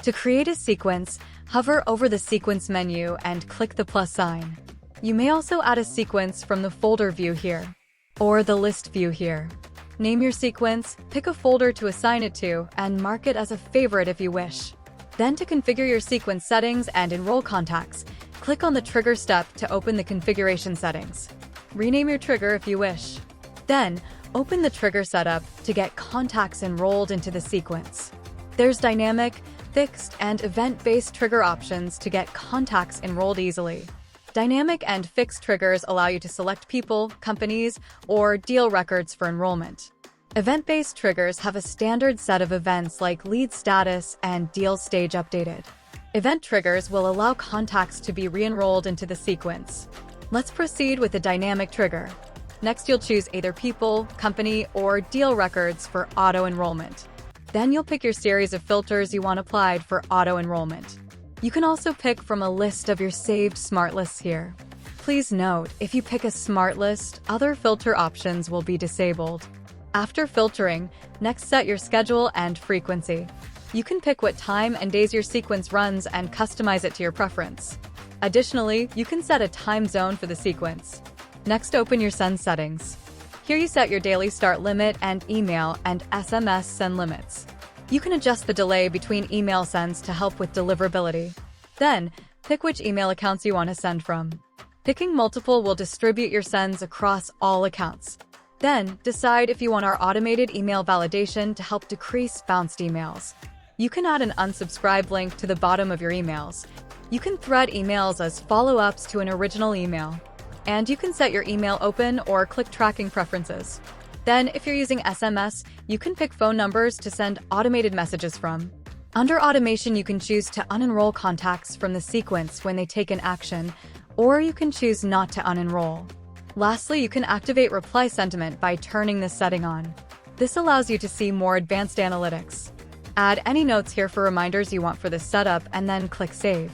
To create a sequence, hover over the sequence menu and click the plus sign. You may also add a sequence from the folder view here, or the list view here. Name your sequence, pick a folder to assign it to, and mark it as a favorite if you wish. Then to configure your sequence settings and enroll contacts, click on the trigger step to open the configuration settings. Rename your trigger if you wish. Then, open the trigger setup to get contacts enrolled into the sequence. There's dynamic, fixed, and event-based trigger options to get contacts enrolled easily. Dynamic and fixed triggers allow you to select people, companies, or deal records for enrollment. Event-based triggers have a standard set of events like lead status and deal stage updated. Event triggers will allow contacts to be re-enrolled into the sequence. Let's proceed with the dynamic trigger. Next, you'll choose either people, company, or deal records for auto-enrollment. Then you'll pick your series of filters you want applied for auto-enrollment. You can also pick from a list of your saved smart lists here. Please note, if you pick a smart list, other filter options will be disabled. After filtering, next set your schedule and frequency. You can pick what time and days your sequence runs and customize it to your preference. Additionally, you can set a time zone for the sequence. Next, open your send settings. Here you set your daily start limit and email and SMS send limits. You can adjust the delay between email sends to help with deliverability. Then, pick which email accounts you want to send from. Picking multiple will distribute your sends across all accounts. Then, decide if you want our automated email validation to help decrease bounced emails. You can add an unsubscribe link to the bottom of your emails. You can thread emails as follow-ups to an original email. And you can set your email open or click tracking preferences. Then, if you're using SMS, you can pick phone numbers to send automated messages from. Under automation, you can choose to unenroll contacts from the sequence when they take an action, or you can choose not to unenroll. Lastly, you can activate reply sentiment by turning this setting on. This allows you to see more advanced analytics. Add any notes here for reminders you want for this setup and then click Save.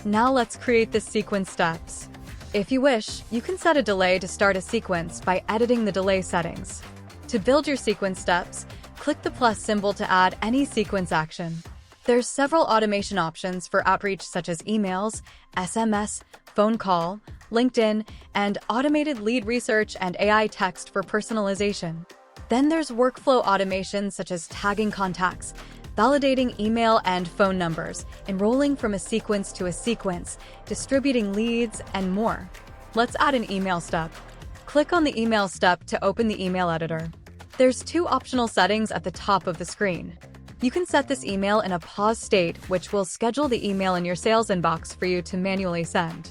Now let's create the sequence steps. If you wish, you can set a delay to start a sequence by editing the delay settings. To build your sequence steps, click the plus symbol to add any sequence action. There's several automation options for outreach such as emails, SMS, phone call, LinkedIn, and automated lead research and AI text for personalization. Then there's workflow automation such as tagging contacts, validating email and phone numbers, enrolling from a sequence to a sequence, distributing leads, and more. Let's add an email step. Click on the email step to open the email editor. There's two optional settings at the top of the screen. You can set this email in a pause state, which will schedule the email in your sales inbox for you to manually send.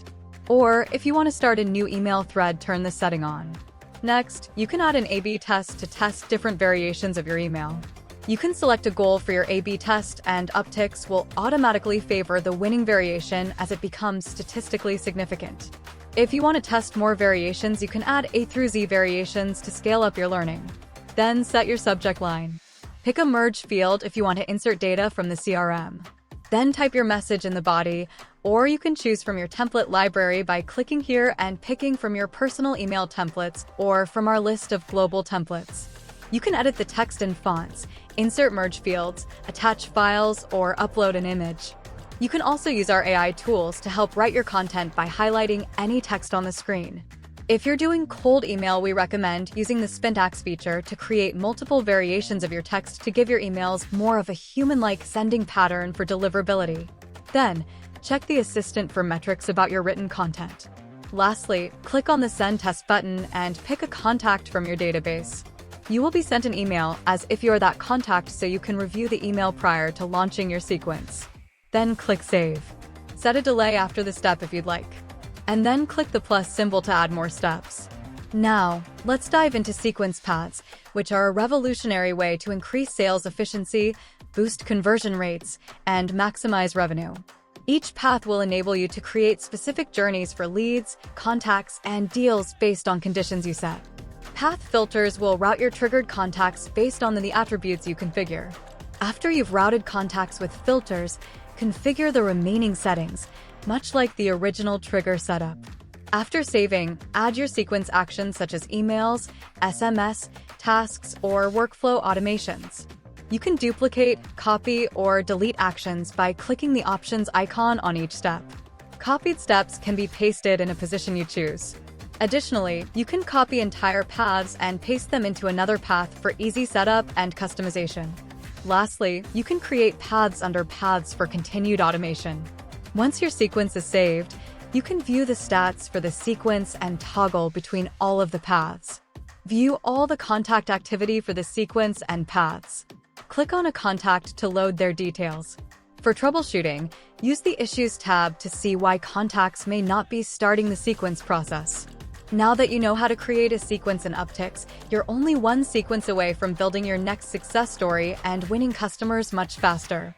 Or, if you want to start a new email thread, turn this setting on. Next, you can add an A/B test to test different variations of your email. You can select a goal for your A/B test, and Uptics will automatically favor the winning variation as it becomes statistically significant. If you want to test more variations, you can add A through Z variations to scale up your learning. Then set your subject line. Pick a merge field if you want to insert data from the CRM. Then type your message in the body, or you can choose from your template library by clicking here and picking from your personal email templates or from our list of global templates. You can edit the text and fonts, insert merge fields, attach files, or upload an image. You can also use our AI tools to help write your content by highlighting any text on the screen. If you're doing cold email, we recommend using the syntax feature to create multiple variations of your text to give your emails more of a human-like sending pattern for deliverability. Then, check the assistant for metrics about your written content. Lastly, click on the Send Test button and pick a contact from your database. You will be sent an email as if you're that contact, so you can review the email prior to launching your sequence. Then click Save. Set a delay after the step if you'd like. And then click the plus symbol to add more steps. Now, let's dive into sequence paths, which are a revolutionary way to increase sales efficiency, boost conversion rates, and maximize revenue. Each path will enable you to create specific journeys for leads, contacts, and deals based on conditions you set. Path filters will route your triggered contacts based on the attributes you configure. After you've routed contacts with filters, configure the remaining settings, much like the original trigger setup. After saving, add your sequence actions such as emails, SMS, tasks, or workflow automations. You can duplicate, copy, or delete actions by clicking the options icon on each step. Copied steps can be pasted in a position you choose. Additionally, you can copy entire paths and paste them into another path for easy setup and customization. Lastly, you can create paths under paths for continued automation. Once your sequence is saved, you can view the stats for the sequence and toggle between all of the paths. View all the contact activity for the sequence and paths. Click on a contact to load their details. For troubleshooting, use the Issues tab to see why contacts may not be starting the sequence process. Now that you know how to create a sequence in Uptics, you're only one sequence away from building your next success story and winning customers much faster.